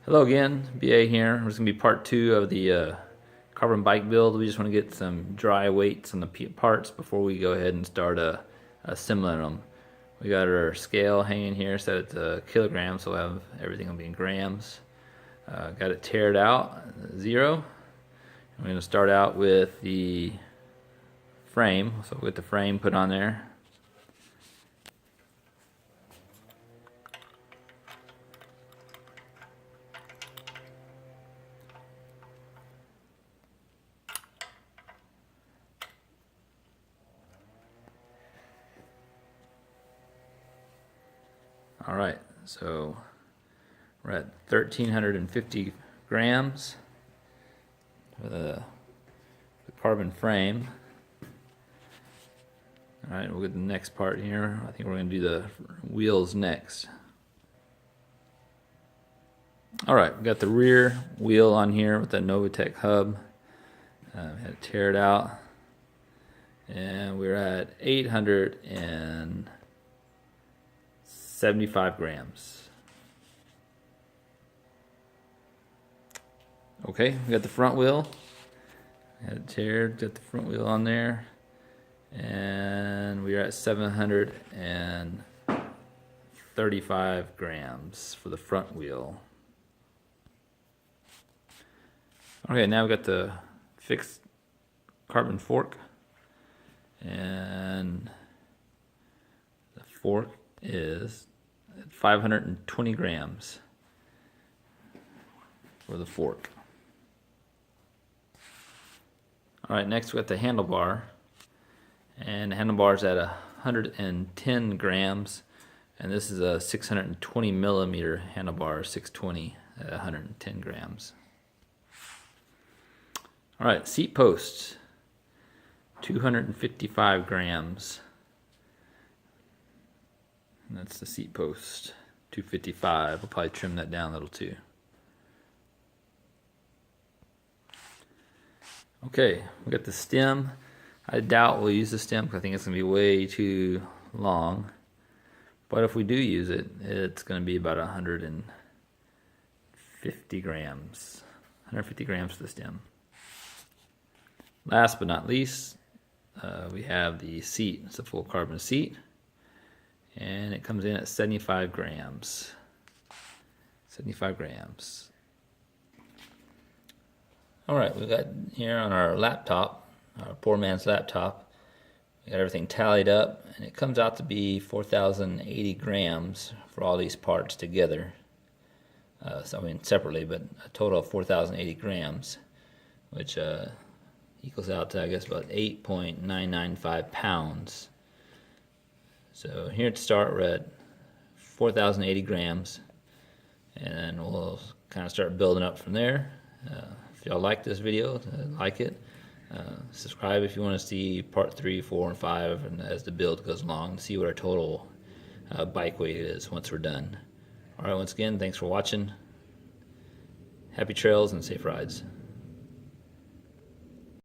Hello again, BA here. This is going to be part 2 of the carbon bike build. We just want to get some dry weights on the parts before we go ahead and start assembling them. We got our scale hanging here set at kilograms, so we'll have everything will be in grams. Got it tiered out, 0. We're going to start out with the frame, so we'll get the frame put on there. Alright, so we're at 1,350 grams for the carbon frame. Alright, we'll get the next part here. I think we're going to do the wheels next. Alright, we got the rear wheel on here with that Novatech hub. Had to tear it out. And we're at 875 grams. Okay, we got the front wheel. Had it teared, got the front wheel on there. And we are at 735 grams for the front wheel. Okay, now we got the fixed carbon fork. And the fork is 520 grams for the fork. Alright, next we got the handlebar. And the handlebar's at 110 grams. And this is a 620 millimeter handlebar, 620 at 110 grams. Alright, seat posts, 255 grams. And that's the seat post, 255. We'll probably trim that down a little too. Okay, we got the stem. I doubt we'll use the stem because I think it's going to be way too long. But if we do use it, it's going to be about 150 grams. 150 grams for the stem. Last but not least, we have the seat. It's a full carbon seat. And it comes in at 75 grams. 75 grams. Alright, we got here on our laptop, our poor man's laptop, we got everything tallied up, and it comes out to be 4,080 grams for all these parts together. So I mean separately, but a total of 4,080 grams, which equals out to, I guess, about 8.995 pounds. So here to start, we're at 4,080 grams, and we'll kind of start building up from there. If y'all like this video, like it. Subscribe if you want to see part 3, 4, and 5, and as the build goes along, to see what our total bike weight is once we're done. Alright, once again, thanks for watching. Happy trails and safe rides.